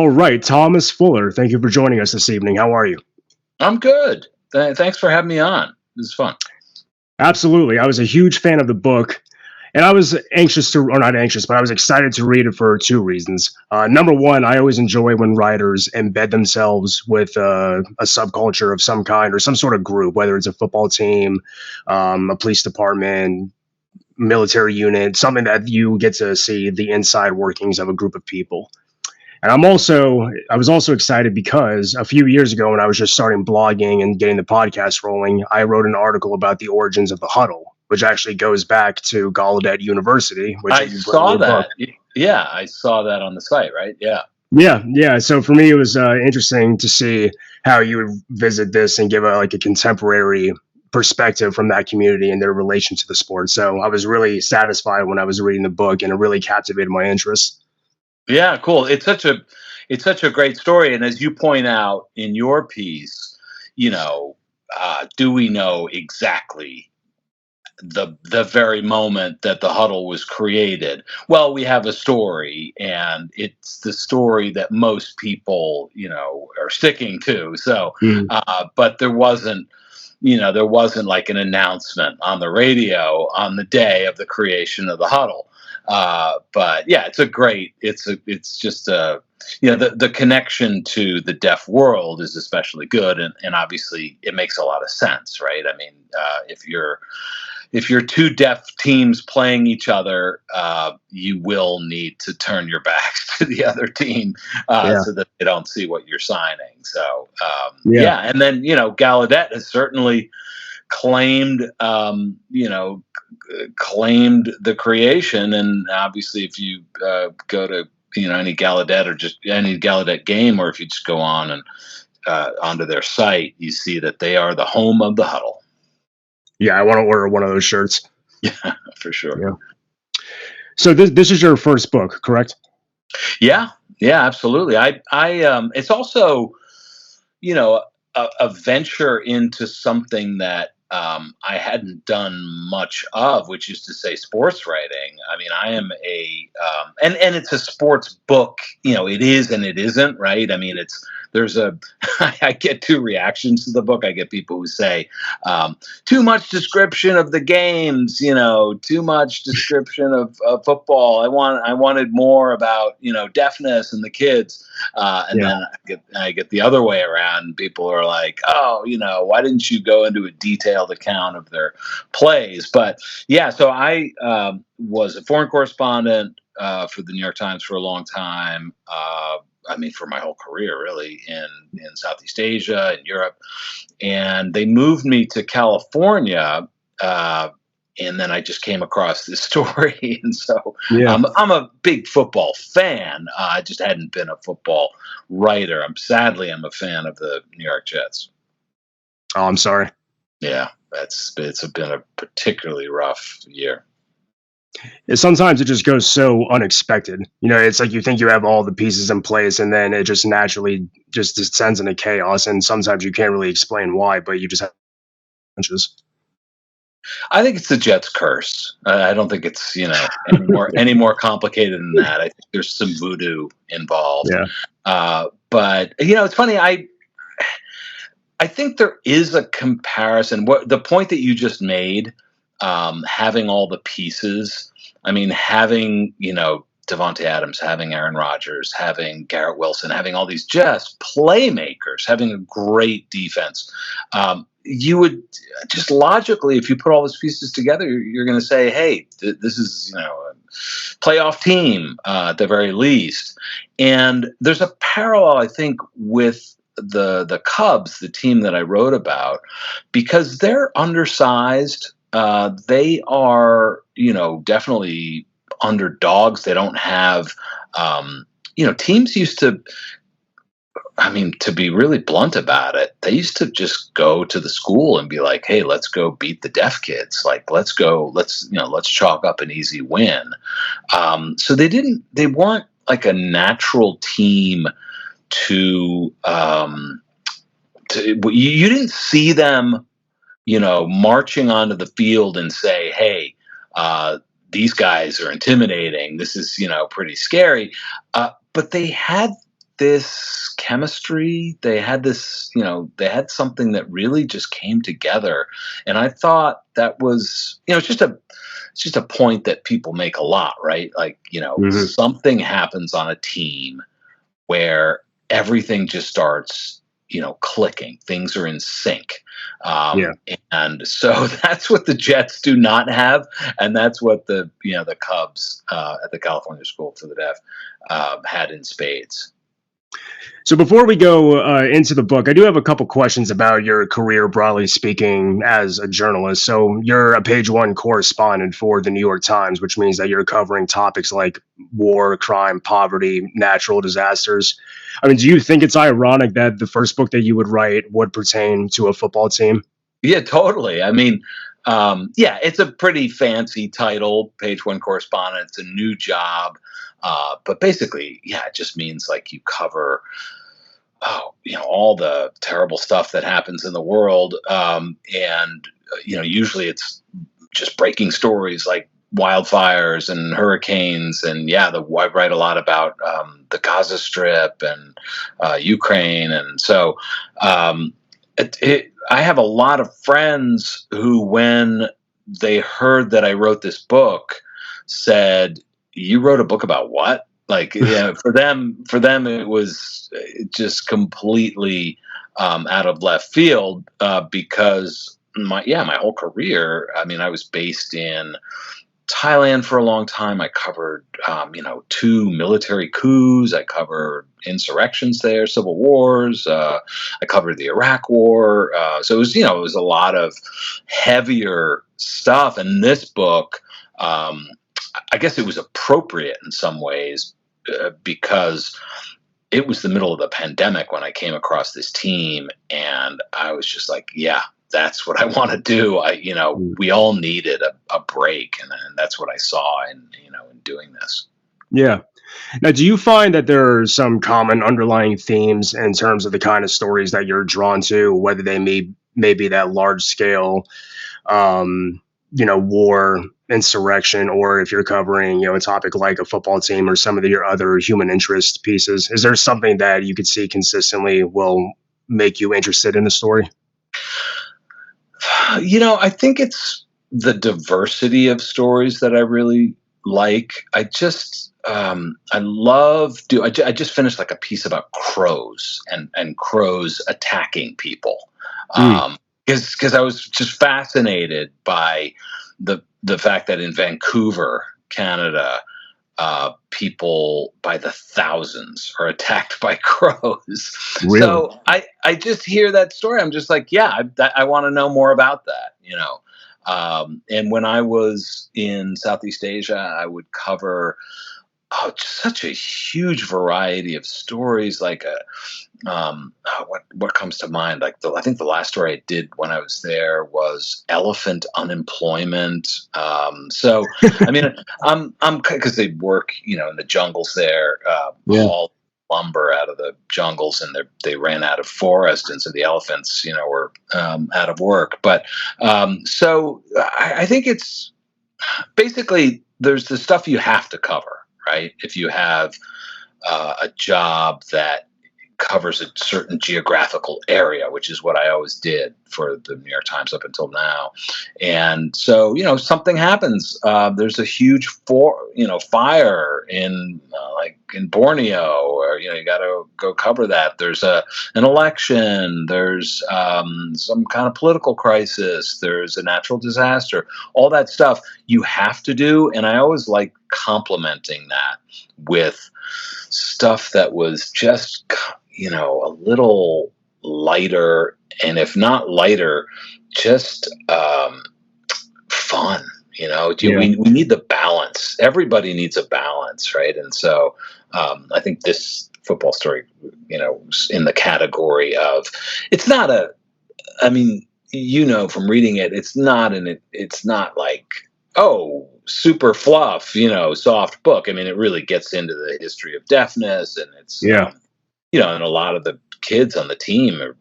All right, Thomas Fuller, thank you for joining us this evening. How are you? I'm good. Thanks for having me on. This is fun. Absolutely. I was a huge fan of the book, and I was anxious to, or not anxious, but I was excited to read it for two reasons. Number one, I always enjoy when writers embed themselves with a subculture of some kind or some sort of group, whether it's a football team, a police department, military unit, something that you get to see the inside workings of a group of people. And I was also excited because a few years ago when I was just starting blogging and getting the podcast rolling, I wrote an article about the origins of the huddle, which actually goes back to Gallaudet University, which I saw that. Yeah, I saw that on the site, right? Yeah. Yeah. So for me, it was interesting to see how you would visit this and give a contemporary perspective from that community and their relation to the sport. So I was really satisfied when I was reading the book, and it really captivated my interest. Yeah, cool. It's such a great story, and as you point out in your piece, do we know exactly the very moment that the huddle was created? Well, we have a story, and it's the story that most people, are sticking to. So, but there wasn't like an announcement on the radio on the day of the creation of the huddle. But yeah, it's just the connection to the deaf world is especially good, and obviously it makes a lot of sense, right? I mean, if you're two deaf teams playing each other, you will need to turn your backs to the other team so that they don't see what you're signing. So and then Gallaudet has certainly claimed claimed the creation, and obviously if you go to any Gallaudet or just any Gallaudet game, or if you just go on and onto their site, you see that they are the home of the huddle. Yeah, I want to order one of those shirts. Yeah, for sure. Yeah. So this is your first book, correct? Yeah, absolutely. I it's also, a venture into something that I hadn't done much of, which is to say sports writing. I mean, I am and it's a sports book, it is and it isn't, right? I mean, I get two reactions to the book. I get people who say, too much description of the games, too much description of football. I wanted more about, deafness and the kids. And then I get the other way around. People are like, oh, why didn't you go into a detailed account of their plays? But yeah, so I was a foreign correspondent for the New York Times for a long time. For my whole career, really, in Southeast Asia and Europe. And they moved me to California, and then I just came across this story. And so I'm a big football fan. I just hadn't been a football writer. I'm a fan of the New York Jets. Oh, I'm sorry. Yeah, it's been a particularly rough year. Sometimes it just goes so unexpected. It's like you think you have all the pieces in place, and then it just naturally just descends into chaos. And sometimes you can't really explain why, but you just have hunches. I think it's the Jets' curse. I don't think it's any more complicated than that. I think there's some voodoo involved. Yeah. But it's funny. I think there is a comparison. What the point that you just made. Having all the pieces, having, Devontae Adams, having Aaron Rodgers, having Garrett Wilson, having all these just playmakers, having a great defense. You would just logically, if you put all those pieces together, you're going to say, hey, this is, a playoff team at the very least. And there's a parallel, I think, with the Cubs, the team that I wrote about, because they're undersized. They are, definitely underdogs. They don't have, teams used to, to be really blunt about it, they used to just go to the school and be like, hey, let's go beat the deaf kids. Like, let's chalk up an easy win. So they weren't like a natural team to you didn't see them marching onto the field and say, hey, these guys are intimidating. This is, pretty scary. But they had this chemistry. They had this, they had something that really just came together. And I thought that was, it's just a point that people make a lot, right? Like, Hmm. something happens on a team where everything just starts, clicking. Things are in sync. Yeah. And so that's what the Jets do not have. And that's what the Cubs at the California School for the Deaf had in spades. So before we go into the book, I do have a couple questions about your career, broadly speaking, as a journalist. So you're a page one correspondent for the New York Times, which means that you're covering topics like war, crime, poverty, natural disasters. I mean, do you think it's ironic that the first book that you would write would pertain to a football team? Yeah, totally. I mean, yeah, it's a pretty fancy title, page one correspondent. It's a new job. But basically, yeah, it just means like you cover, all the terrible stuff that happens in the world. And, usually it's just breaking stories like wildfires and hurricanes. And yeah, I write a lot about the Gaza Strip and Ukraine. And so, I have a lot of friends who, when they heard that I wrote this book, said, "You wrote a book about what?" Like, yeah, for them, it was just completely out of left field because my whole career. I mean, I was based in Thailand for a long time. I covered, two military coups. I covered insurrections there, civil wars. I covered the Iraq War. So it was a lot of heavier stuff. And this book, I guess it was appropriate in some ways because it was the middle of the pandemic when I came across this team, and I was just like, yeah, that's what I want to do. We all needed a break, and that's what I saw in doing this. Yeah. Now, do you find that there are some common underlying themes in terms of the kind of stories that you're drawn to, whether they may be that large scale, war, insurrection, or if you're covering, a topic like a football team or some of your other human interest pieces? Is there something that you could see consistently will make you interested in the story? I think it's the diversity of stories that I really like. I just finished like a piece about crows and crows attacking people. Mm, Because I was just fascinated by the fact that in Vancouver, Canada, people by the thousands are attacked by crows. really? So I just hear that story. I'm just like, yeah, I want to know more about that. And when I was in Southeast Asia, I would cover just such a huge variety of stories. Like what comes to mind? Like I think the last story I did when I was there was elephant unemployment. So I mean, I'm because they work, in the jungles there, Yeah. haul lumber out of the jungles, and they ran out of forest, and so the elephants, were out of work. But so I think it's basically there's the stuff you have to cover, right? If you have a job that covers a certain geographical area, which is what I always did for the New York Times up until now. And so, something happens. There's a huge fire in like in Borneo, or you got to go cover that. There's an election. There's some kind of political crisis. There's a natural disaster. All that stuff you have to do, and I always like complementing that with stuff that was just a little lighter, and if not lighter, just fun. Yeah. We need the balance. Everybody needs a balance, right? And so I think this football story, is in the category of, it's not I mean, from reading it, it's not like, oh, super fluff, soft book. I mean, it really gets into the history of deafness, and it's Yeah. and a lot of the kids on the team have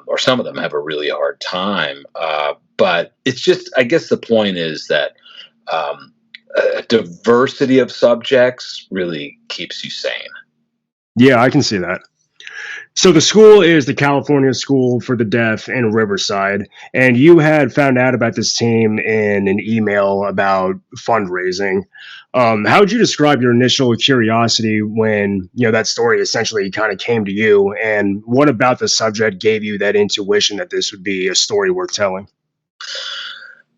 or some of them have a really hard time. But it's just, I guess the point is that a diversity of subjects really keeps you sane. Yeah, I can see that. So the school is the California School for the Deaf in Riverside, and you had found out about this team in an email about fundraising. How would you describe your initial curiosity when that story essentially kind of came to you, and what about the subject gave you that intuition that this would be a story worth telling?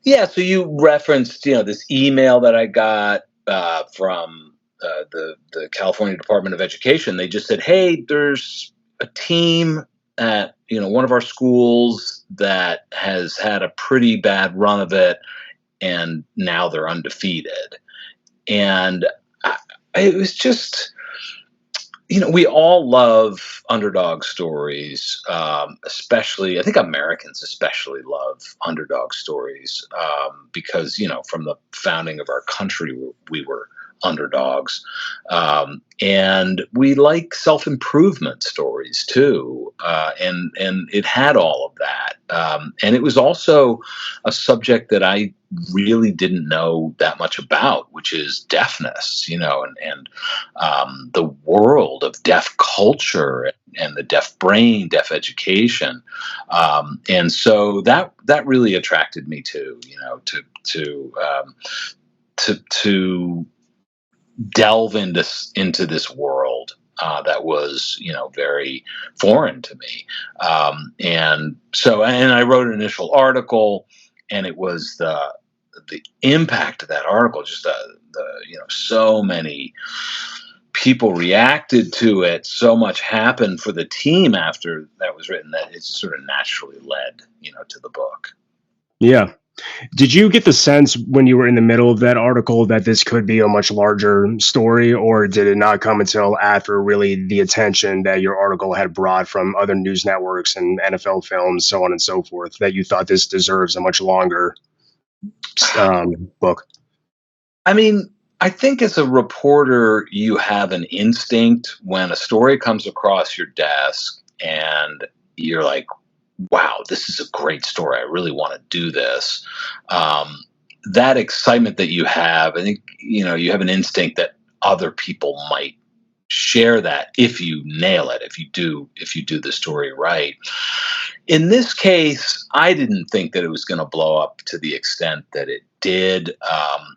Yeah, so you referenced, this email that I got from the California Department of Education. They just said, "Hey, there's a team at one of our schools that has had a pretty bad run of it, and now they're undefeated." And I, it was just, we all love underdog stories, especially, I think Americans especially love underdog stories because, from the founding of our country, we were underdogs. And we like self improvement stories too. And it had all of that. And it was also a subject that I really didn't know that much about, which is deafness, and the world of deaf culture and the deaf brain, deaf education, and so that really attracted me too. To delve into this world that was very foreign to me, and I wrote an initial article, and it was the impact of that article, just the so many people reacted to it, so much happened for the team after that was written, that it sort of naturally led to the book. Yeah. Did you get the sense when you were in the middle of that article that this could be a much larger story, or did it not come until after really the attention that your article had brought from other news networks and NFL films, so on and so forth, that you thought this deserves a much longer book? I mean, I think as a reporter, you have an instinct when a story comes across your desk and you're like, wow, this is a great story. I really want to do this. Um, that excitement that you have, I think, you have an instinct that other people might share that if you nail it, if you do the story right. In this case, I didn't think that it was going to blow up to the extent that it did.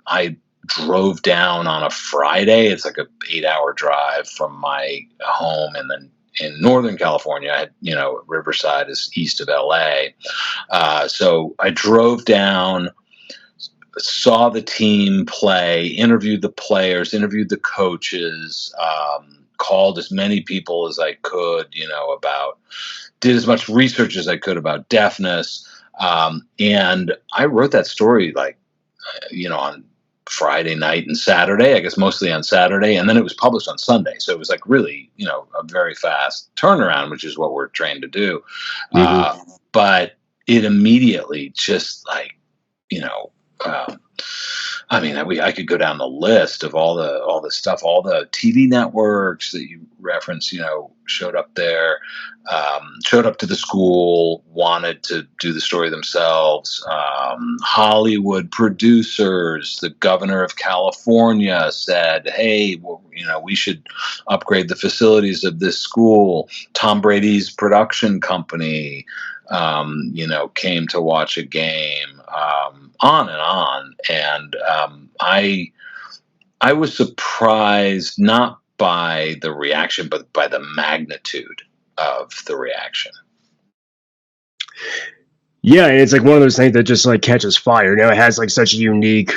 I drove down on a Friday. It's like a 8-hour drive from my home, and then in Northern California, Riverside is east of LA. So I drove down, saw the team play, interviewed the players, interviewed the coaches, called as many people as I could, did as much research as I could about deafness. And I wrote that story on Friday night and Saturday, I guess mostly on Saturday. And then it was published on Sunday. So it was like really, a very fast turnaround, which is what we're trained to do. Hmm. But it immediately just you know, um, I mean, I could go down the list of all the stuff, all the TV networks that you reference, showed up there, showed up to the school, wanted to do the story themselves. Hollywood producers, the governor of California said, "Hey, well, we should upgrade the facilities of this school." Tom Brady's production company, came to watch a game, on and on. And I was surprised not by the reaction, but by the magnitude of the reaction. Yeah, and it's like one of those things that just like catches fire. It has like such a unique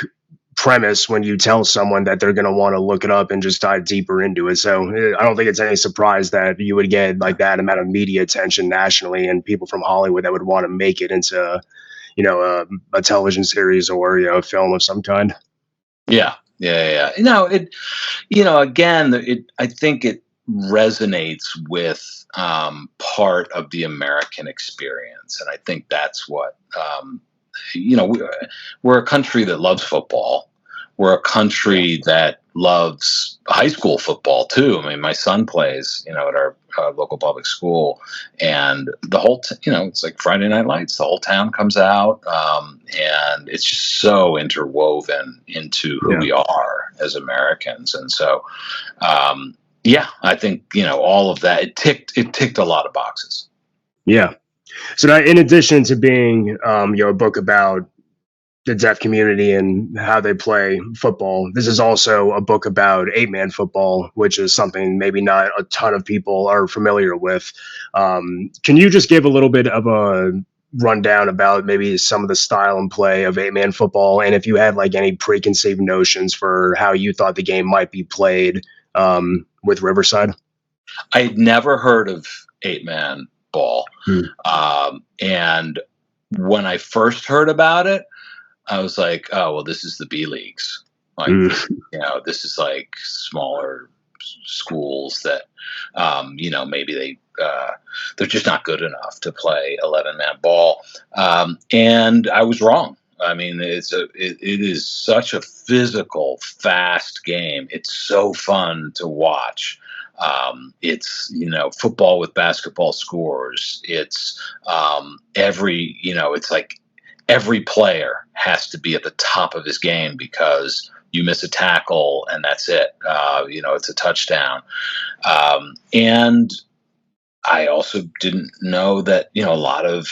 premise when you tell someone that they're going to want to look it up and just dive deeper into it. So I don't think it's any surprise that you would get like that amount of media attention nationally and people from Hollywood that would want to make it into, a television series or, a film of some kind. Yeah, yeah, yeah. Again, I think it resonates with part of the American experience, and I think that's what we're a country that loves football. We're a country that loves high school football too. I mean, my son plays, at our local public school, and the whole, it's like Friday Night Lights. The whole town comes out, and it's just so interwoven into who Yeah. we are as Americans. And so, um, Yeah, I think all of that. It ticked a lot of boxes. Yeah. So that, in addition to being, a book about the deaf community and how they play football, this is also a book about eight-man football, which is something maybe not a ton of people are familiar with. Can you just give a little bit of a rundown about maybe some of the style and play of eight-man football, and if you had like any preconceived notions for how you thought the game might be played with Riverside? I'd never heard of eight man ball, Hmm. and when I first heard about it, I was like, oh well, this is the B leagues. Like Mm. this is like smaller schools that maybe they're just not good enough to play 11-man ball, and I was wrong. I mean, it is such a physical, fast game. It's so fun to watch. It's football with basketball scores. It's it's like every player has to be at the top of his game because you miss a tackle and that's it. It's a touchdown. And I also didn't know that a lot of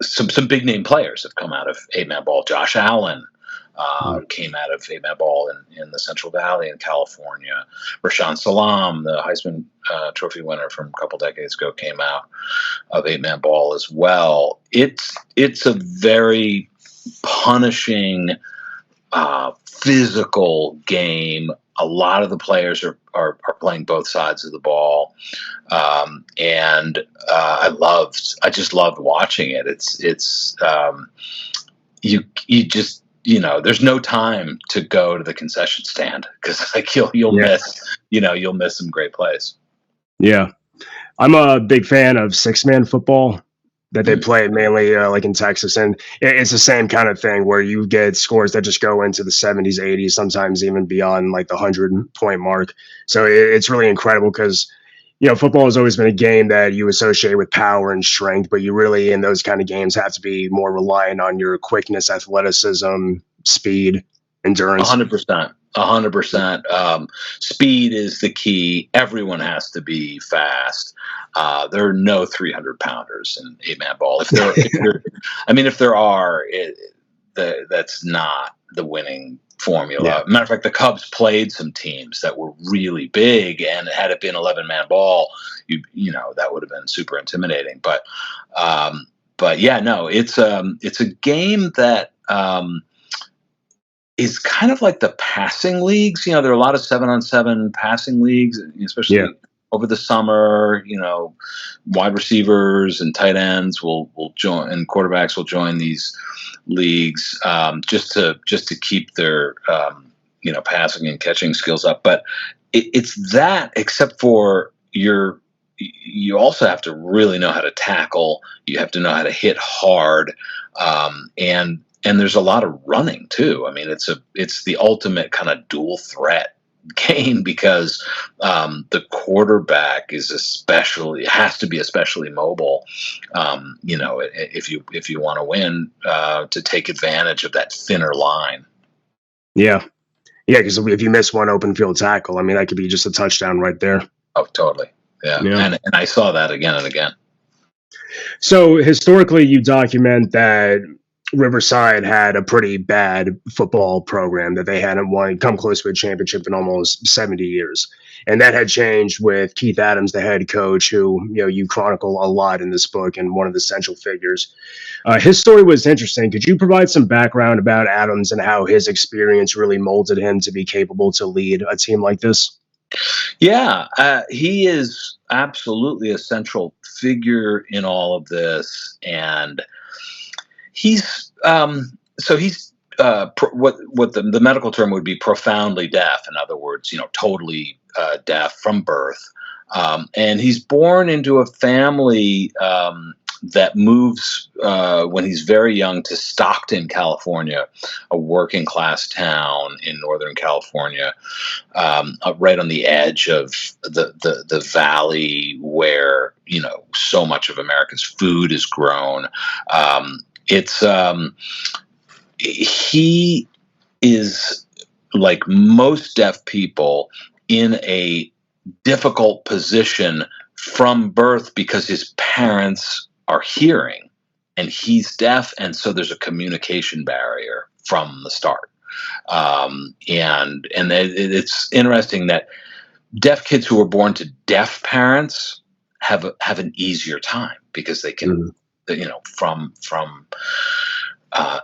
some big name players have come out of eight man ball. Josh Allen came out of eight man ball in the Central Valley in California. Rashawn Salam, the Heisman Trophy winner from a couple decades ago, came out of eight man ball as well. It's a very punishing, physical game. A lot of the players are playing both sides of the ball, and I just loved watching it. It's you just there's no time to go to the concession stand because like you'll Yeah. miss some great plays. Yeah. I'm a big fan of six-man football that they Mm. play mainly like in Texas, and it's the same kind of thing where you get scores that just go into the 70s, 80s, sometimes even beyond like the 100-point mark. So it's really incredible because football has always been a game that you associate with power and strength, but you really in those kind of games have to be more reliant on your quickness, athleticism, speed, endurance. 100%. 100%. Speed is the key. Everyone has to be fast. There are no 300 pounders in eight man ball. If there are, that's not the winning Yeah. formula. Matter of fact, the Cubs played some teams that were really big, and had it been 11-man ball, that would have been super intimidating. But yeah, no, it's a game that. Is kind of like the passing leagues. There are a lot of 7-on-7 passing leagues, especially Yeah. over the summer. Wide receivers and tight ends will join, and quarterbacks will join these leagues just to keep their passing and catching skills up. But it's that, except for you also have to really know how to tackle. You have to know how to hit hard, and there's a lot of running too. I mean, it's the ultimate kind of dual threat game because the quarterback has to be especially mobile. If you want to win, to take advantage of that thinner line. Yeah. Yeah. Because if you miss one open field tackle, I mean, that could be just a touchdown right there. Oh, totally. Yeah, Yeah. and I saw that again and again. So historically, you document that Riverside had a pretty bad football program, that they hadn't come close to a championship in almost 70 years. And that had changed with Keith Adams, the head coach, who you chronicle a lot in this book and one of the central figures. His story was interesting. Could you provide some background about Adams and how his experience really molded him to be capable to lead a team like this? Yeah, he is absolutely a central figure in all of this, and he's what the medical term would be profoundly deaf. In other words, totally deaf from birth, and he's born into a family that moves when he's very young to Stockton, California, a working class town in Northern California, right on the edge of the valley where so much of America's food is grown. It's He is, like most deaf people, in a difficult position from birth because his parents are hearing and he's deaf, and so there's a communication barrier from the start. It's interesting that deaf kids who are born to deaf parents have an easier time because they can, from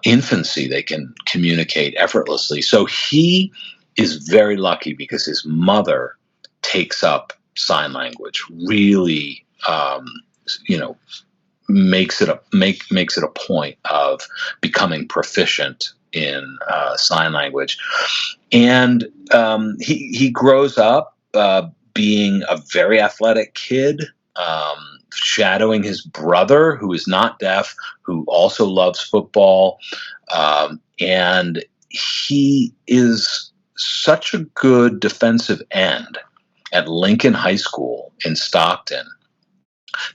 infancy, they can communicate effortlessly. So he is very lucky because his mother takes up sign language, really, makes it a point of becoming proficient in sign language, and he grows up being a very athletic kid, shadowing his brother, who is not deaf, who also loves football, and he is such a good defensive end at Lincoln High School in Stockton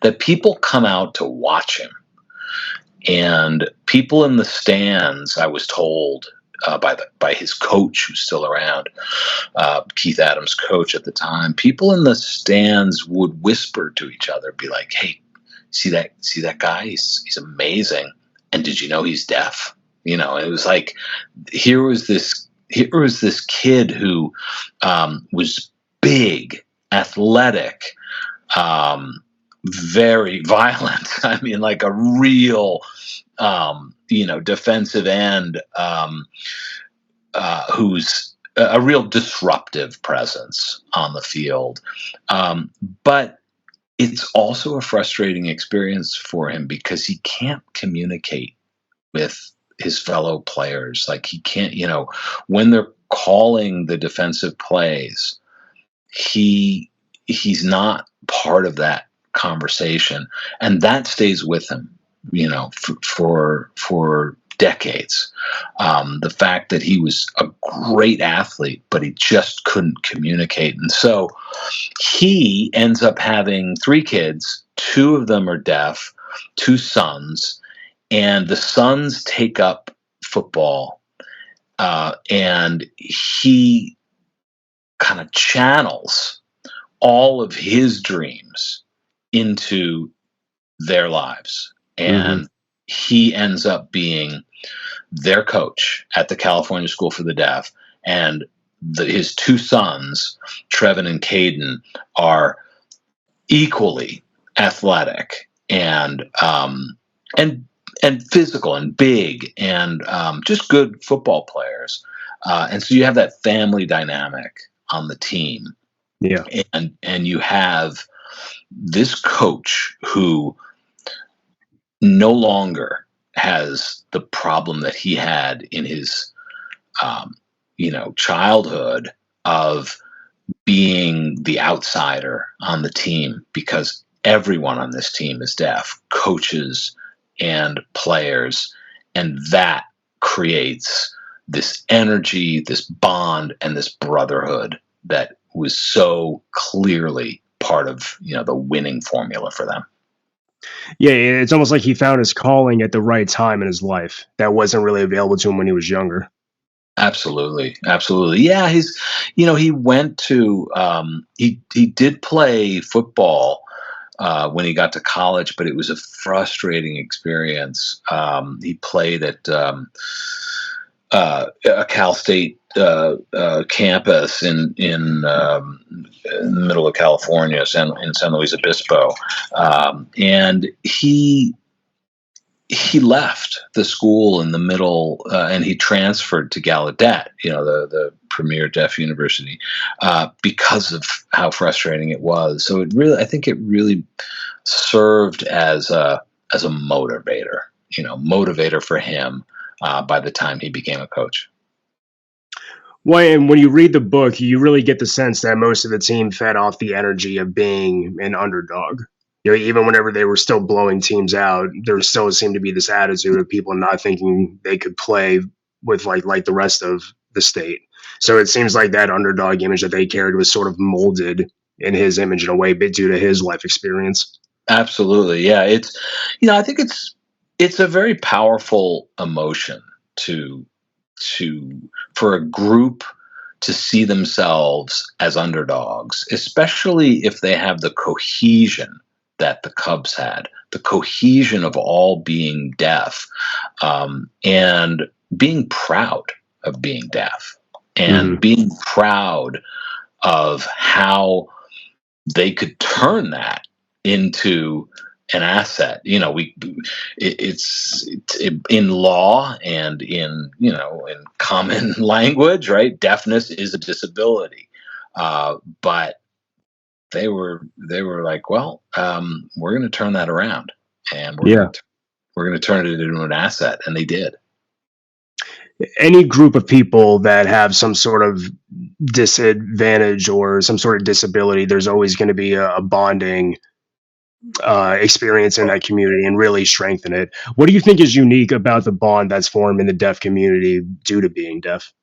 that people come out to watch him. And people in the stands, I was told by his coach, who's still around, Keith Adams' coach at the time, people in the stands would whisper to each other, be like, "Hey, see that guy? He's amazing. And did you know he's deaf?" It was like here was this kid who was big, athletic, very violent. I mean, like a real, defensive end, who's a real disruptive presence on the field. But it's also a frustrating experience for him because he can't communicate with his fellow players. Like he can't, when they're calling the defensive plays, he's not part of that conversation, and that stays with him, for decades. The fact that he was a great athlete, but he just couldn't communicate, and so he ends up having 3 kids. 2 of them are deaf, 2 sons, and the sons take up football, and he kind of channels all of his dreams into their lives. And he ends up being their coach at the California School for the Deaf. And his 2 sons, Trevin and Caden, are equally athletic and physical and big and just good football players. And so you have that family dynamic on the team. Yeah. And you have this coach who no longer has the problem that he had in his, childhood of being the outsider on the team, because everyone on this team is deaf, coaches and players, and that creates this energy, this bond, and this brotherhood that was so clearly part of the winning formula for them. Yeah, it's almost like he found his calling at the right time in his life that wasn't really available to him when he was younger. Absolutely. Yeah, he went to he did play football when he got to college, but it was a frustrating experience. He played at a Cal State campus in the middle of California, in San Luis Obispo, and he left the school in the middle, and he transferred to Gallaudet, the premier deaf university, because of how frustrating it was. So I think it really served as a motivator, for him by the time he became a coach. Well, and when you read the book, you really get the sense that most of the team fed off the energy of being an underdog. Even whenever they were still blowing teams out, there still seemed to be this attitude of people not thinking they could play with like the rest of the state. So it seems like that underdog image that they carried was sort of molded in his image in a way, but due to his life experience. Absolutely, yeah. It's I think it's a very powerful emotion for a group to see themselves as underdogs, especially if they have the cohesion that the Cubs had, the cohesion of all being deaf, and being proud of being deaf, and being proud of how they could turn that into an asset. It's in law and in common language, right? Deafness is a disability, but they were like, well, we're going to turn that around, and we're going to turn it into an asset, and they did. Any group of people that have some sort of disadvantage or some sort of disability, there's always going to be a bonding experience in that community and really strengthen it. What do you think is unique about the bond that's formed in the deaf community due to being deaf?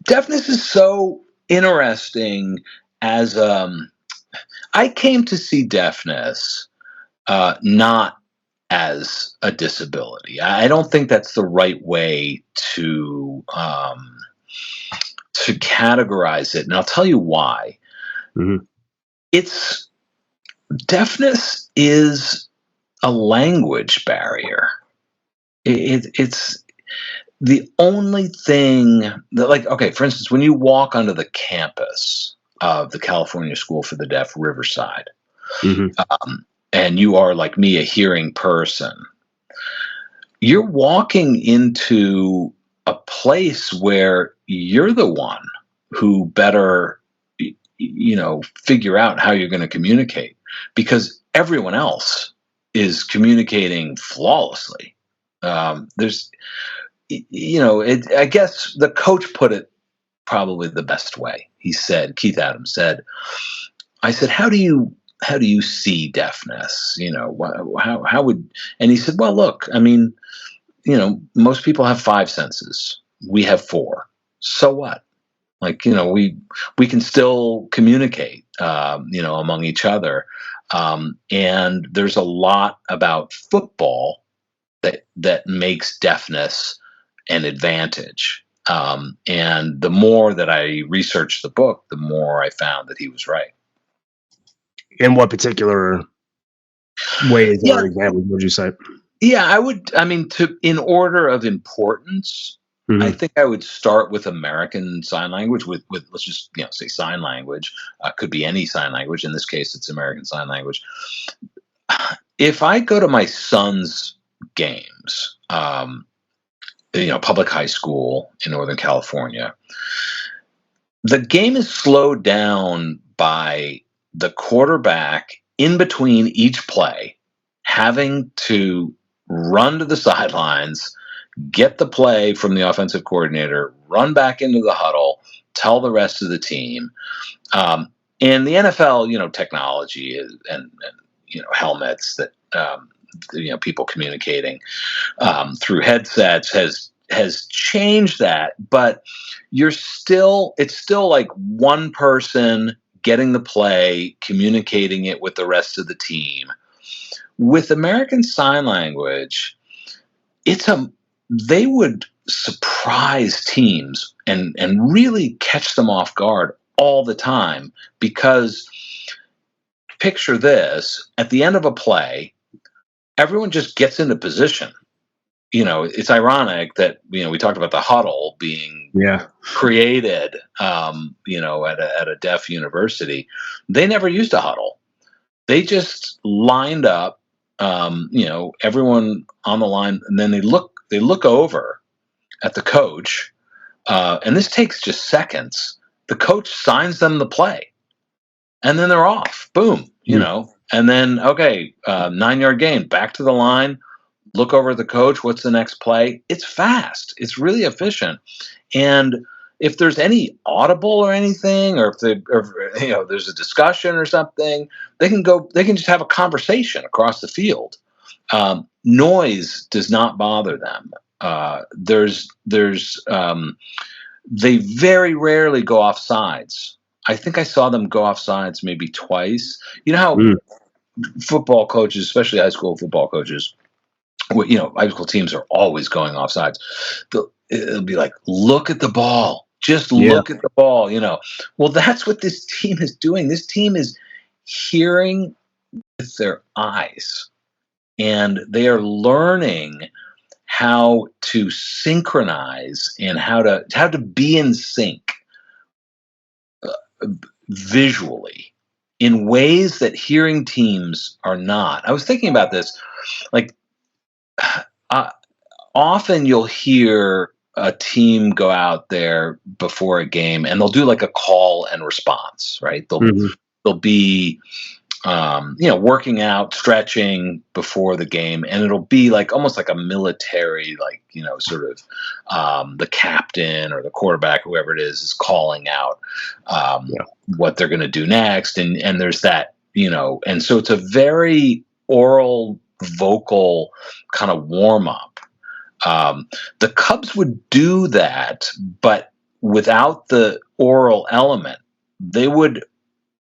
Deafness is so interesting. As I came to see deafness not as a disability. I don't think that's the right way to categorize it, and I'll tell you why. It's deafness is a language barrier. It's the only thing that, like, okay, for instance, when you walk onto the campus of the California School for the Deaf, Riverside, and you are, like me, a hearing person, you're walking into a place where you're the one who better, figure out how you're going to communicate, because everyone else is communicating flawlessly. I guess the coach put it probably the best way. He said, Keith Adams said, I said, how do you see deafness? How would, and he said, well, look, I mean, most people have 5 senses. We have 4. So what? Like, we can still communicate, among each other. And there's a lot about football that makes deafness an advantage. And the more that I researched the book, the more I found that he was right. In what particular ways or examples would you say? Yeah, in order of importance, I think I would start with American Sign Language, with let's just say sign language. Could be any sign language. In this case, it's American Sign Language. If I go to my son's games, public high school in Northern California, the game is slowed down by the quarterback in between each play having to run to the sidelines, get the play from the offensive coordinator, run back into the huddle, tell the rest of the team. In the NFL, technology and helmets that people communicating through headsets has changed that, but it's still like one person getting the play, communicating it with the rest of the team. With American Sign Language, they would surprise teams and really catch them off guard all the time, because picture this: at the end of a play, everyone just gets into position. It's ironic that we talked about the huddle being created at a deaf university. They never used a huddle. They just lined up, everyone on the line, and then they look over at the coach, and this takes just seconds. The coach signs them the play, and then they're off. Boom, and then 9-yard gain, back to the line. Look over at the coach. What's the next play? It's fast. It's really efficient. And if there's any audible or anything, or if there's a discussion or something, they can just have a conversation across the field. Noise does not bother them. They very rarely go off sides. I think I saw them go off sides maybe twice. You know how football coaches, especially high school football coaches, high school teams are always going off sides. It'll be like, look at the ball. Just Yeah. look at the ball, Well, that's what this team is doing. This team is hearing with their eyes, and they are learning how to synchronize and how to be in sync visually in ways that hearing teams are not. I was thinking about this, like uh, often you'll hear a team go out there before a game and they'll do like a call and response, right? Mhm. They'll be working out, stretching before the game, and it'll be like almost like a military, like, sort of the captain or the quarterback, whoever it is calling out Yeah. what they're going to do next, and there's that, and so it's a very oral, vocal kind of warm up. The Cubs would do that, but without the oral element. They would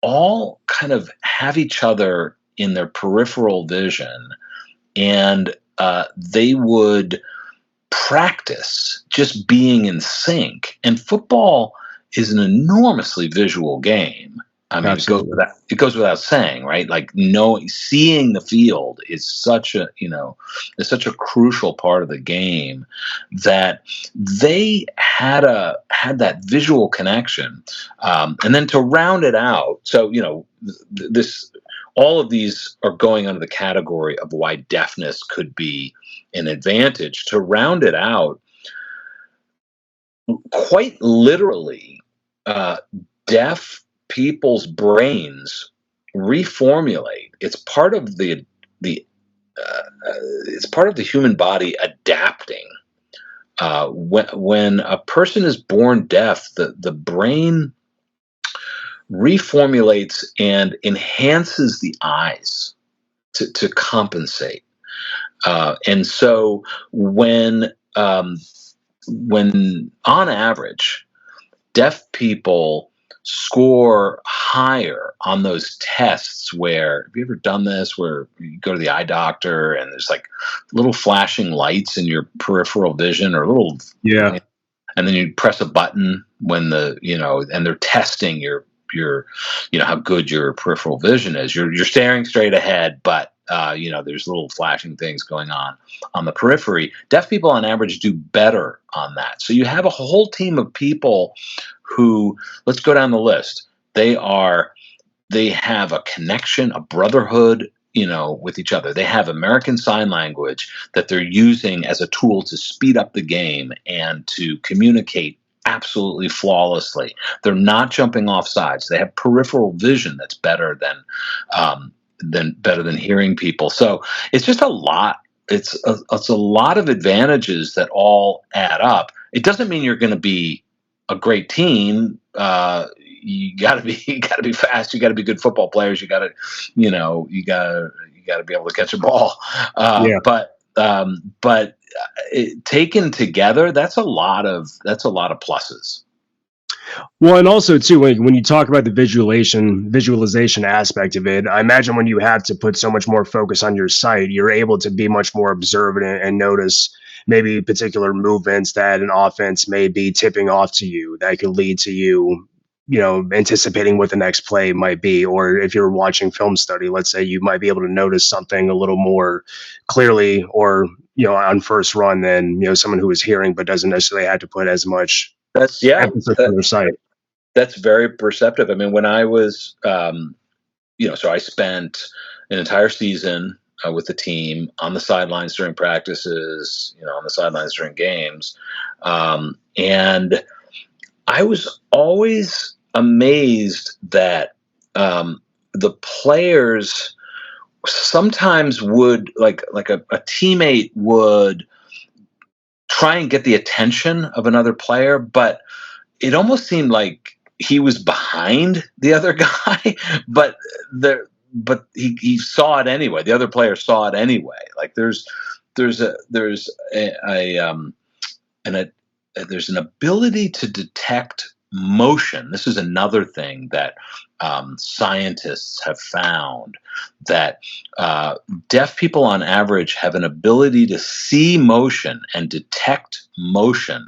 all kind of have each other in their peripheral vision, and they would practice just being in sync. And football is an enormously visual game. I mean, Absolutely. it goes without saying, right? Like, seeing the field is such a crucial part of the game, that they had that visual connection, and then to round it out. So, this all of these are going under the category of why deafness could be an advantage. To round it out, quite literally, deaf people's brains reformulate. It's part of it's part of the human body adapting. When a person is born deaf, the brain reformulates and enhances the eyes to compensate. And so when on average deaf people score higher on those tests, where, have you ever done this, where you go to the eye doctor and there's like little flashing lights in your peripheral vision, or little, Yeah. and then you press a button when and they're testing your how good your peripheral vision is. You're staring straight ahead, but there's little flashing things going on the periphery. Deaf people on average do better on that. So you have a whole team of people who, let's go down the list. They have a connection, a brotherhood, with each other. They have American Sign Language that they're using as a tool to speed up the game and to communicate absolutely flawlessly. They're not jumping off sides. They have peripheral vision that's better than hearing people. So it's just a lot. It's a lot of advantages that all add up. It doesn't mean you're going to be a great team. You got to be fast. You got to be good football players. You got to be able to catch a ball. Yeah. But taken together, that's a lot of pluses. Well, and also too, when you talk about the visualization aspect of it, I imagine when you have to put so much more focus on your sight, you're able to be much more observant and notice maybe particular movements that an offense may be tipping off to you that could lead to you, anticipating what the next play might be. Or if you're watching film study, let's say, you might be able to notice something a little more clearly, or on first run, than someone who is hearing but doesn't necessarily have to put as much That's yeah. emphasis on their sight. That's very perceptive. I mean, when I was, so I spent an entire season with the team on the sidelines during practices, on the sidelines during games, and I was always amazed that the players sometimes would, like a teammate would try and get the attention of another player, but it almost seemed like he was behind the other guy, but he saw it anyway. The other player saw it anyway. Like there's an ability to detect motion. This is another thing that scientists have found, that deaf people on average have an ability to see motion and detect motion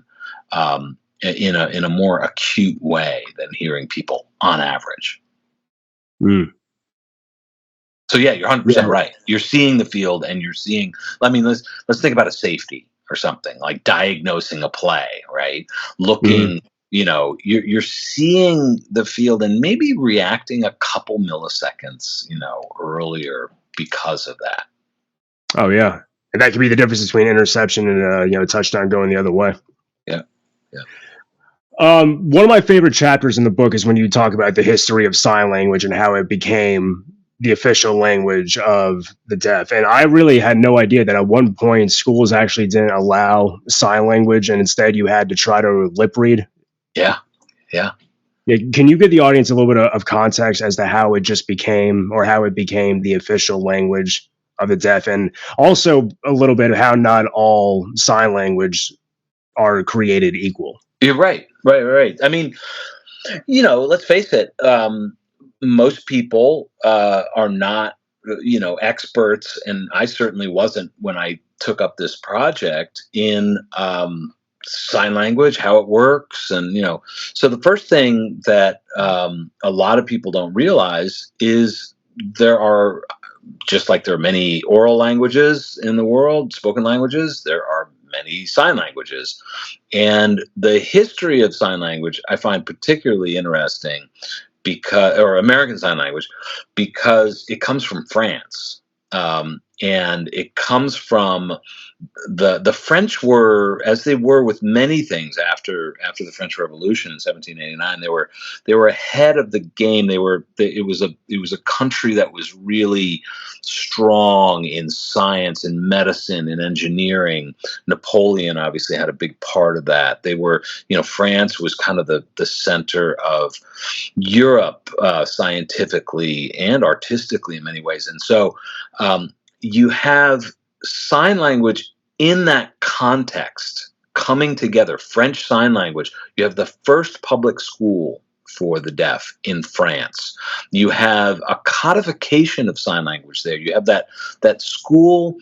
in a more acute way than hearing people on average. Mm. So yeah, you're 100% Yeah. right. You're seeing the field, and you're seeing. I mean, let's think about a safety or something like diagnosing a play, right? Mhm. Looking, you're seeing the field and maybe reacting a couple milliseconds, earlier because of that. Oh yeah, and that could be the difference between interception and touchdown going the other way. Yeah, yeah, One of my favorite chapters in the book is when you talk about the history of sign language and how it became the official language of the deaf. And I really had no idea that at one point schools actually didn't allow sign language, and instead you had to try to lip read. yeah, yeah. Yeah, can you give the audience a little bit of context as to how it just became, or how it became the official language of the deaf, and also a little bit of how not all sign language are created equal? You're right, right, right. I mean, let's face it. Most people are not, experts, and I certainly wasn't when I took up this project in sign language, how it works, and So the first thing that a lot of people don't realize is there are, just like there are many oral languages in the world, spoken languages, there are many sign languages. And the history of sign language I find particularly interesting, or American Sign Language, because it comes from France. And it comes from the French were, as they were with many things after the French Revolution in 1789, they were ahead of the game. It was a country that was really strong in science and medicine and engineering. Napoleon obviously had a big part of that. They were, France was kind of the center of Europe, scientifically and artistically in many ways. And so you have sign language in that context coming together. French Sign Language. You have the first public school for the deaf in France. You have a codification of sign language there. You have that school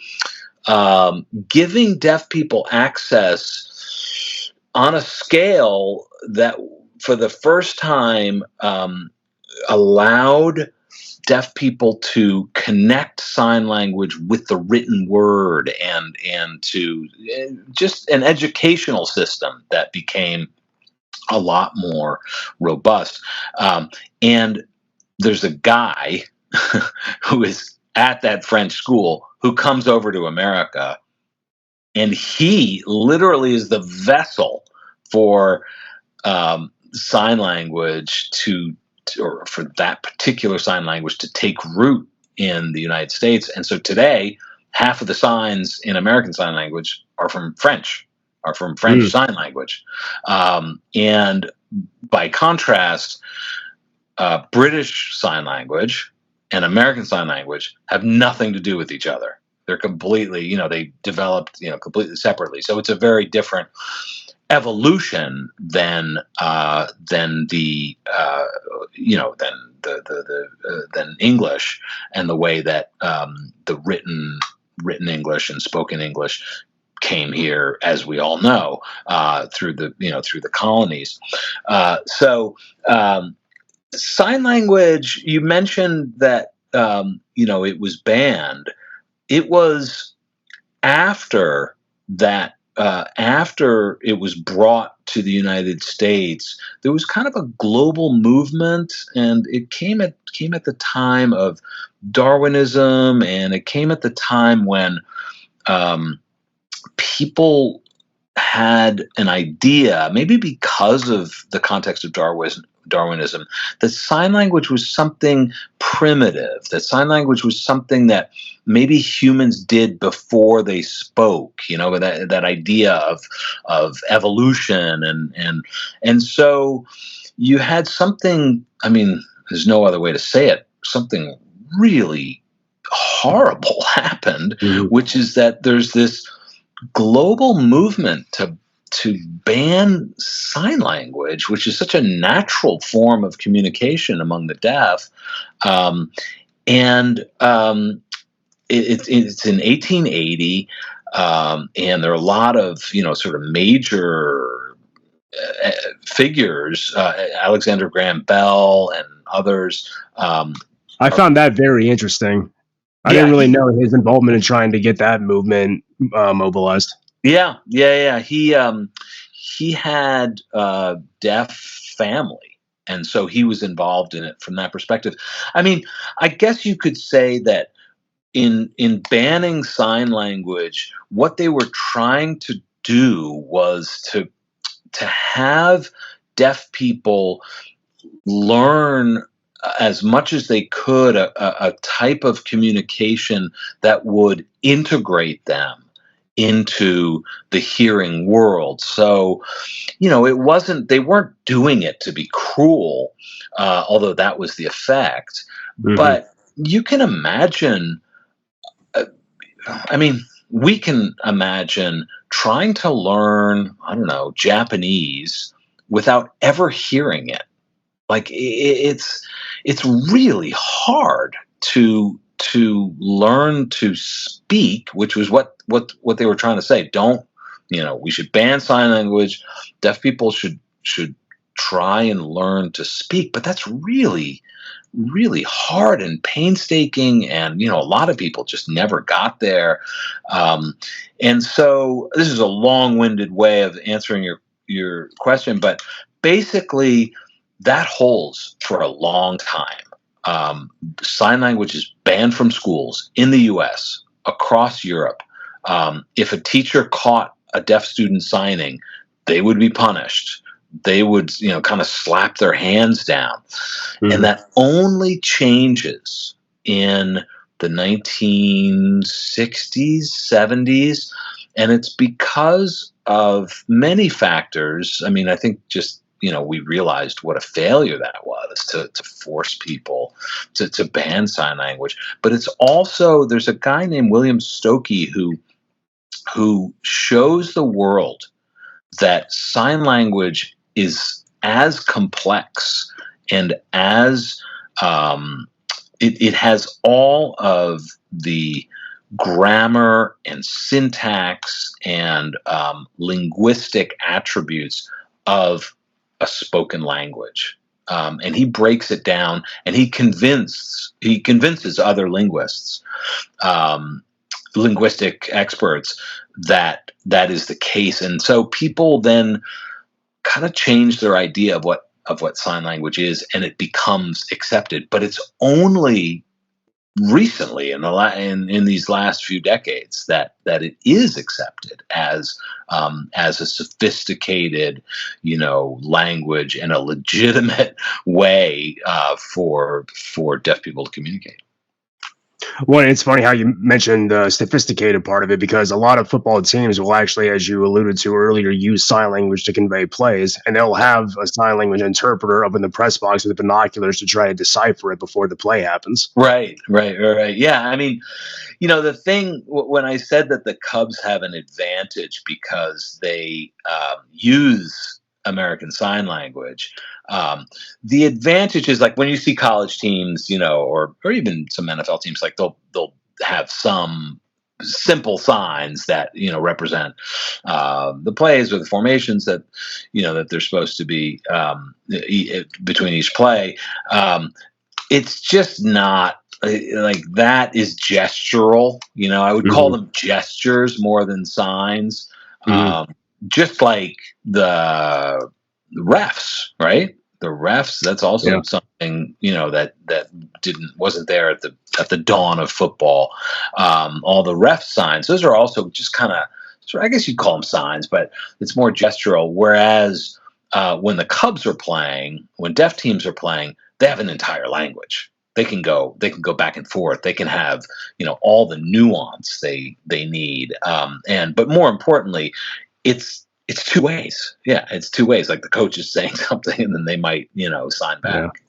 giving deaf people access on a scale that, for the first time, allowed deaf people to connect sign language with the written word, and to just an educational system that became a lot more robust. And there's a guy who is at that French school who comes over to America, and he literally is the vessel for sign language or for that particular sign language to take root in the United States. And so today, half of the signs in American Sign Language are from French Mm. Sign Language. And by contrast, British Sign Language and American Sign Language have nothing to do with each other. They're completely, they developed, completely separately. So it's a very different evolution than than English, and the way that the written English and spoken English came here, as we all know, through the colonies. So sign language. You mentioned that it was banned. It was after that. After it was brought to the United States, there was kind of a global movement, and it came at the time of Darwinism, and it came at the time when people had an idea, maybe because of the context of Darwinism, that sign language was something primitive, that sign language was something that maybe humans did before they spoke, that idea of evolution, and so you had something, I mean, there's no other way to say it, something really horrible happened, Mhm. which is that there's this global movement to ban sign language, which is such a natural form of communication among the deaf. And it's in 1880, and there are a lot of sort of major figures, Alexander Graham Bell and others. I found that very interesting. I Yeah, didn't really know his involvement in trying to get that movement mobilized. yeah. He had deaf family, and so he was involved in it from that perspective. I mean, I guess you could say that in banning sign language, what they were trying to do was to have deaf people learn as much as they could a type of communication that would integrate them into the hearing world. So, it wasn't, they weren't doing it to be cruel, although that was the effect. Hmm. But you can imagine, uh, I mean, we can imagine trying to learn, I don't know, Japanese without ever hearing it. Like it's really hard to learn to speak, which was what they were trying to say. Don't, we should ban sign language. Deaf people should try and learn to speak, but that's really really hard and painstaking, and a lot of people just never got there. And so this is a long-winded way of answering your question, but basically that holds for a long time. Sign language is banned from schools in the US, across Europe. If a teacher caught a deaf student signing, they would be punished. They would, kind of slap their hands down. And Hmm. that only changes in the 1960s, 70s. And it's because of many factors. I mean, I think just, we realized what a failure that was to force people to ban sign language. But it's also, there's a guy named William Stokey who shows the world that sign language is as complex and as it has all of the grammar and syntax and linguistic attributes of a spoken language. And he breaks it down, and he convinces other linguists, um, linguistic experts, that is the case. And so people then kind of change their idea of what sign language is, and it becomes accepted. But it's only recently in these last few decades that it is accepted as a sophisticated, language and a legitimate way for deaf people to communicate. Well, it's funny how you mentioned the sophisticated part of it, because a lot of football teams will actually, as you alluded to earlier, use sign language to convey plays, and they'll have a sign language interpreter up in the press box with binoculars to try to decipher it before the play happens. Right. Yeah, I mean, the thing when I said that the Cubs have an advantage because they use American Sign Language, the advantage is, like, when you see college teams, or even some NFL teams, like they'll have some simple signs that represent the plays or the formations that that they're supposed to be between each play. It's just not like that is gestural. I would call Hmm. them gestures more than signs. Hmm. Just like the refs, right? The refs. That's also Yeah. something that wasn't there at the dawn of football. All the ref signs. Those are also just kind of. So I guess you'd call them signs, but it's more gestural. Whereas when the Cubs are playing, when deaf teams are playing, they have an entire language. They can go back and forth. They can have all the nuance they need. But more importantly, it's two ways. Yeah, it's two ways. Like the coach is saying something, and then they might sign Yeah. back.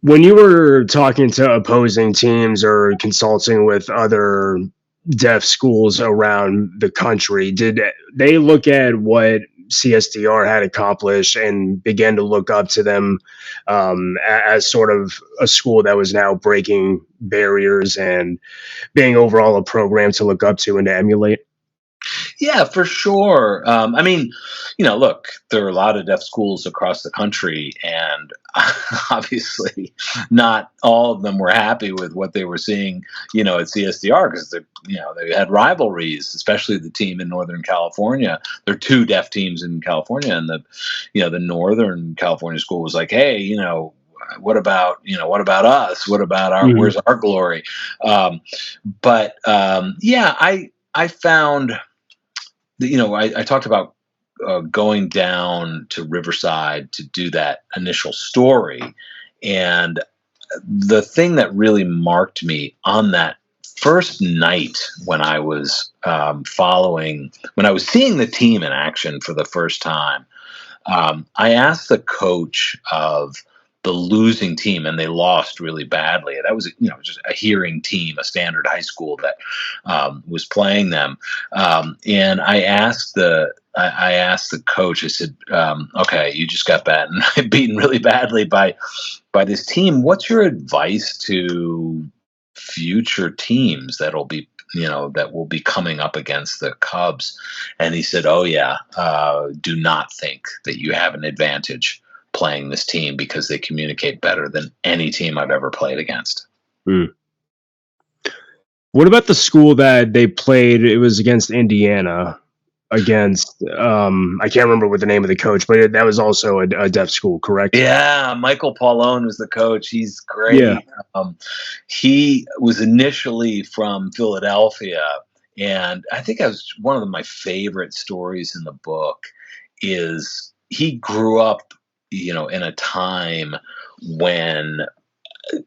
When you were talking to opposing teams or consulting with other deaf schools around the country, did they look at what CSDR had accomplished and began to look up to them as sort of a school that was now breaking barriers and being overall a program to look up to and to emulate? Yeah, for sure. I mean, look, there are a lot of deaf schools across the country, and obviously, not all of them were happy with what they were seeing, at CSDR because they had rivalries, especially the team in Northern California. There are two deaf teams in California, and the Northern California school was like, hey, what about us? What about Mhm. where's our glory? Um, but yeah, I found I talked about going down to Riverside to do that initial story. And the thing that really marked me on that first night when I was when I was seeing the team in action for the first time, I asked the coach of the losing team, and they lost really badly. That was, just a hearing team, a standard high school that was playing them. And I asked the coach. I said, "Okay, you just got beaten really badly by this team. What's your advice to future teams that will be coming up against the Cubs?" And he said, "Oh yeah, do not think that you have an advantage playing this team because they communicate better than any team I've ever played against." Mm. What about the school that they played? It was against Indiana. Against I can't remember what the name of the coach, but that was also a deaf school, correct? Yeah, Michael Paulone was the coach. He's Yeah. great. He was initially from Philadelphia, and I think that was one of my favorite stories in the book. Is he grew up, in a time when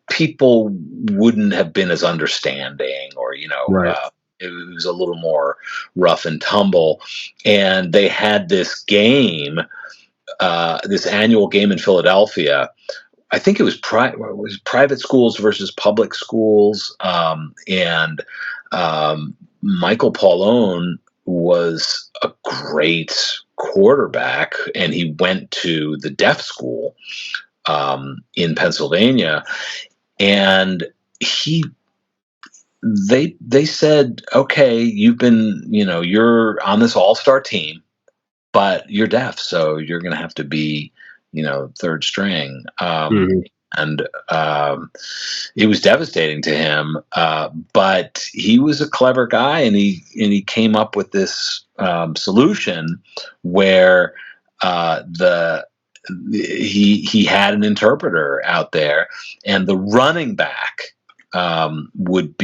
people wouldn't have been as understanding, or Right. it was a little more rough and tumble, and they had this annual game in Philadelphia. I think it was private schools versus public schools, and Michael Paulone was a great quarterback, and he went to the deaf school in Pennsylvania, and he they said, okay, you're on this all-star team, but you're deaf, so you're going to have to be, third string. Mhm. And it was devastating to him, but he was a clever guy, and he came up with this solution where the he had an interpreter out there, and the running back would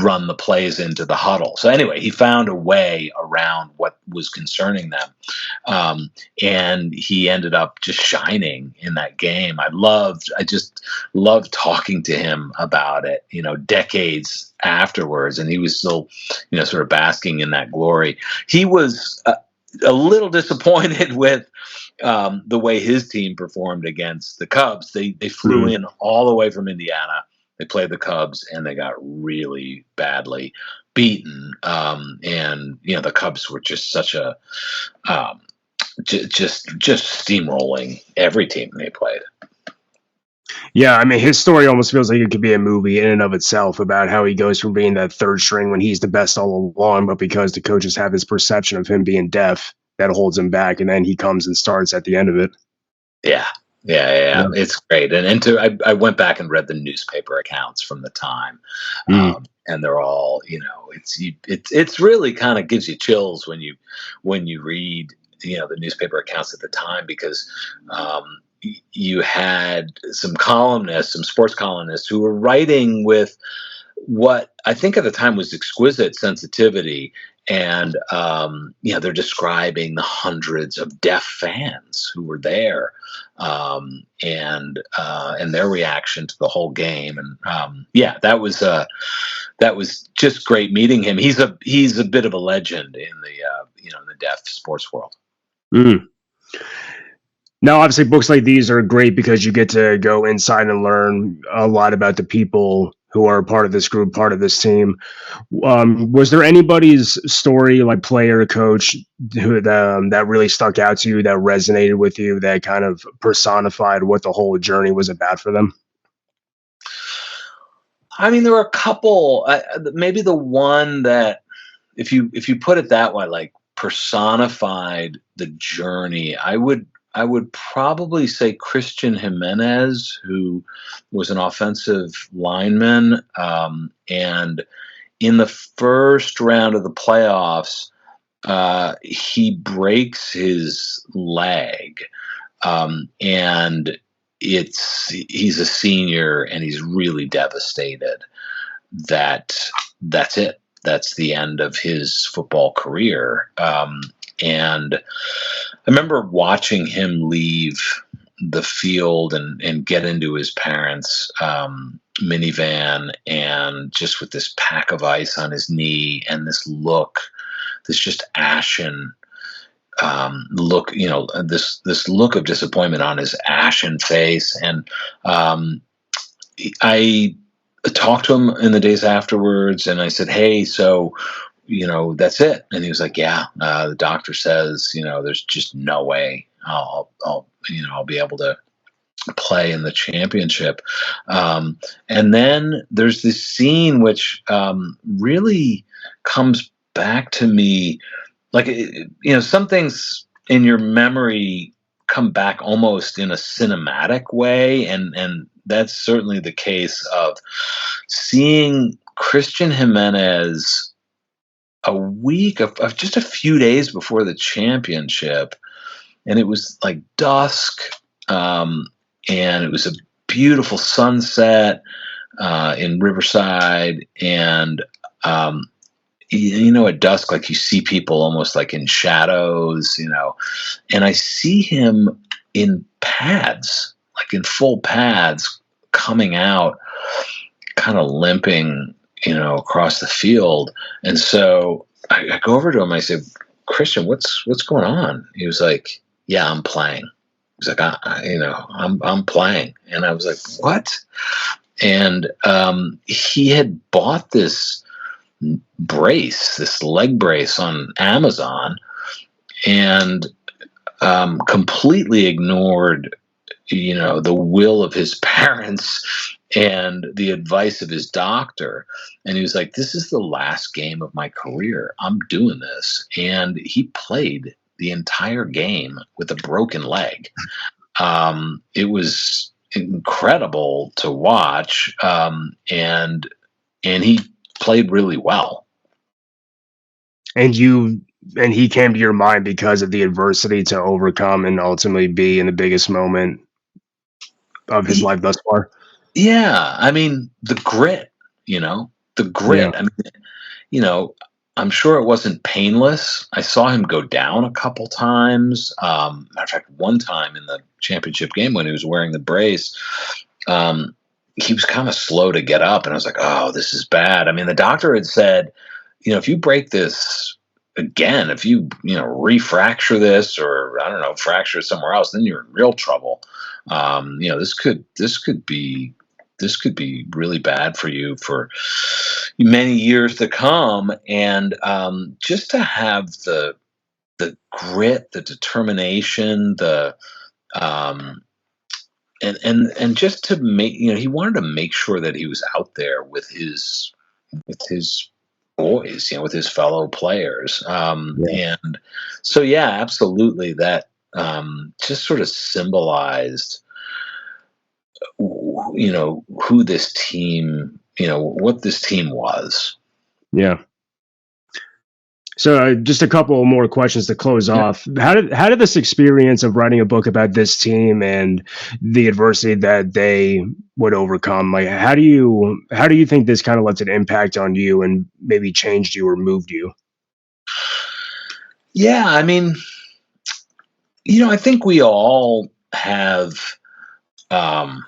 run the plays into the huddle. So anyway, he found a way around what was concerning them, and he ended up just shining in that game. I just loved talking to him about it, decades afterwards, and he was still, sort of basking in that glory. He was a little disappointed with the way his team performed against the Cubs. They flew Mhm. in all the way from Indiana. They played the Cubs, and they got really badly beaten. And the Cubs were just such a um, just steamrolling every team they played. Yeah, I mean, his story almost feels like it could be a movie in and of itself about how he goes from being that third string when he's the best all along, but because the coaches have this perception of him being deaf, that holds him back, and then he comes and starts at the end of it. Yeah. Yeah, yeah, yeah. Yeah. It's great, I went back and read the newspaper accounts from the time, Mm. and they're all, it's really kind of gives you chills when you read, the newspaper accounts at the time, because you had some sports columnists who were writing with what I think at the time was exquisite sensitivity. And they're describing the hundreds of deaf fans who were there, and their reaction to the whole game. And yeah, that was just great meeting him. He's a bit of a legend in the deaf sports world. Mm. Now, obviously, books like these are great because you get to go inside and learn a lot about the people who are part of this group, part of this team. Was there anybody's story, like player, coach, that really stuck out to you, that resonated with you, that kind of personified what the whole journey was about for them? I mean, there were a couple. Maybe the one that if you put it that way, like personified the journey, I would probably say Christian Jimenez, who was an offensive lineman, and in the first round of the playoffs, he breaks his leg, and he's a senior, and he's really devastated that that's it. That's the end of his football career. And I remember watching him leave the field and get into his parents' minivan, and just with this pack of ice on his knee and this just ashen look, this look of disappointment on his ashen face. And I talked to him in the days afterwards, and I said, "Hey, so that's it?" And he was like, "Yeah, the doctor says there's just no way I'll be able to play in the championship." And then there's this scene which really comes back to me, like some things in your memory come back almost in a cinematic way, and that's certainly the case of seeing Christian Jimenez a week of just a few days before the championship, and it was like dusk, and it was a beautiful sunset in Riverside, and at dusk, like you see people almost like in shadows, and I see him in pads, like in full pads, coming out, kind of limping, across the field. And so I go over to him. I said, "Christian, what's going on?" He was like, "Yeah, I'm playing." He's like, I'm playing." And I was like, "What?" And he had bought this leg brace on Amazon, and completely ignored, the will of his parents and the advice of his doctor. And he was like, "This is the last game of my career. I'm doing this." And he played the entire game with a broken leg. It was incredible to watch. And he played really well. And he came to your mind because of the adversity to overcome and ultimately be in the biggest moment of his life thus far. Yeah, I mean, the grit, the grit. Yeah. I mean, I'm sure it wasn't painless. I saw him go down a couple times. Matter of fact, one time in the championship game when he was wearing the brace, he was kind of slow to get up, and I was like, "Oh, this is bad." I mean, the doctor had said, if you break this again, if you refracture this, or I don't know, fracture it somewhere else, then you're in real trouble. This could be really bad for you for many years to come. And just to have the grit, the determination, the and just to make, he wanted to make sure that he was out there with his boys, with his fellow players. Yeah. And so, yeah, absolutely, that just sort of symbolized, who this team, what this team was. Yeah. So just a couple more questions to close Yeah. off. How did this experience of writing a book about this team and the adversity that they would overcome, like how do you think this kind of left an impact on you and maybe changed you or moved you? Yeah, I mean, I think we all have um,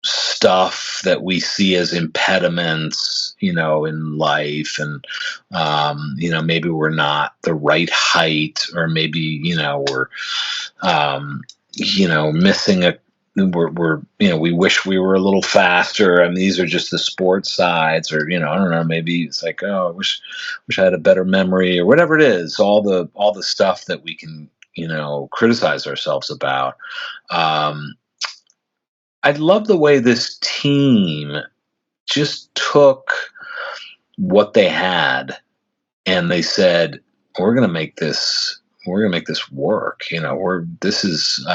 stuff that we see as impediments, in life. And, maybe we're not the right height, or maybe, we're, missing we wish we were a little faster. I mean, these are just the sports sides, or, I don't know, maybe it's like, "Oh, I wish I had a better memory," or whatever it is, all the stuff that we can, criticize ourselves about. Um, I love the way this team just took what they had and they said, we're going to make this work. This is,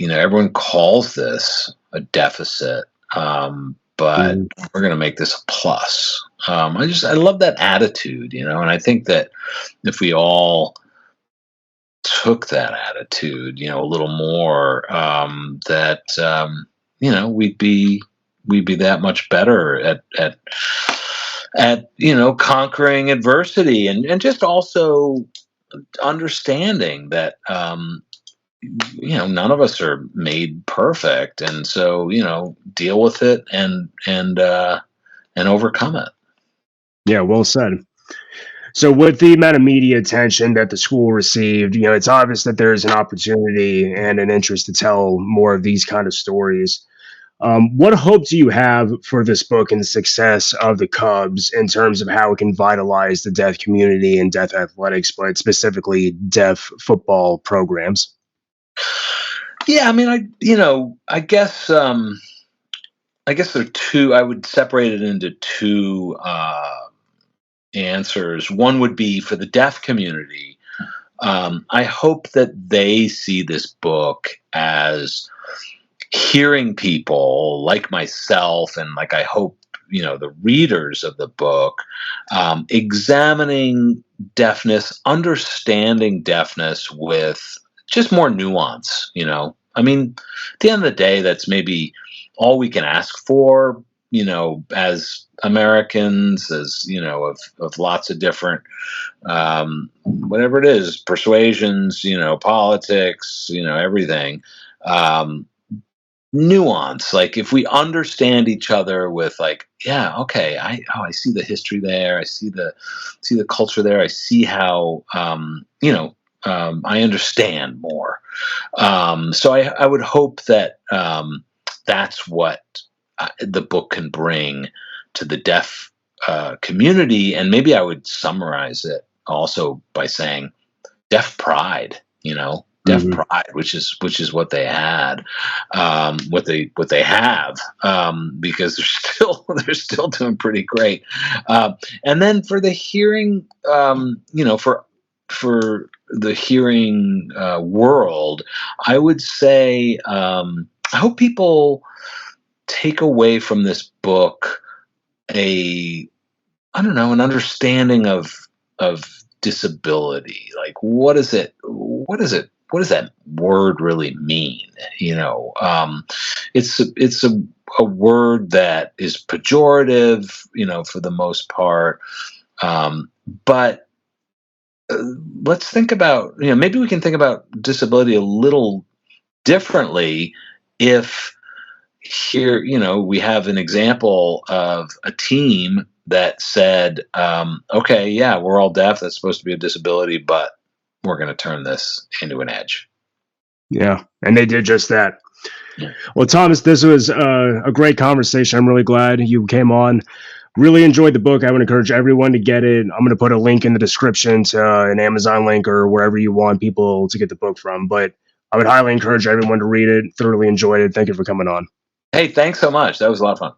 everyone calls this a deficit, but we're going to make this a plus. I love that attitude, and I think that if we all took that attitude, a little more, we'd be that much better at conquering adversity, and just also understanding that none of us are made perfect, and so deal with it and overcome it. Yeah, well said. So with the amount of media attention that the school received, it's obvious that there's an opportunity and an interest to tell more of these kind of stories. What hope do you have for this book and the success of the Cubs in terms of how it can vitalize the deaf community and deaf athletics, but specifically deaf football programs? Yeah, I mean, I guess there are two. I would separate it into two answers. One would be for the deaf community. I hope that they see this book as hearing people like myself, and like I hope the readers of the book, examining deafness, understanding deafness with just more nuance. I mean, at the end of the day, that's maybe all we can ask for, as Americans, as of lots of different, whatever it is, persuasions, politics, everything. Nuance, like if we understand each other with like, yeah, okay, I see the history there, I see the culture there, I see how I understand more. So I would hope that that's what the book can bring to the deaf community, and maybe I would summarize it also by saying deaf pride. Deaf pride, which is what they had, what they have, because they're still doing pretty great. And then for the hearing, for the hearing world, I would say I hope people take away from this book an understanding of disability. Like, what does that word really mean? It's a word that is pejorative, for the most part. But let's think about, maybe we can think about disability a little differently if here, we have an example of a team that said, okay, yeah, we're all deaf. That's supposed to be a disability, but we're going to turn this into an edge. Yeah, and they did just that. Yeah. Well, Thomas, this was a great conversation. I'm really glad you came on. Really enjoyed the book. I would encourage everyone to get it. I'm going to put a link in the description to an Amazon link or wherever you want people to get the book from. But I would highly encourage everyone to read it. Thoroughly enjoyed it. Thank you for coming on. Hey, thanks so much. That was a lot of fun.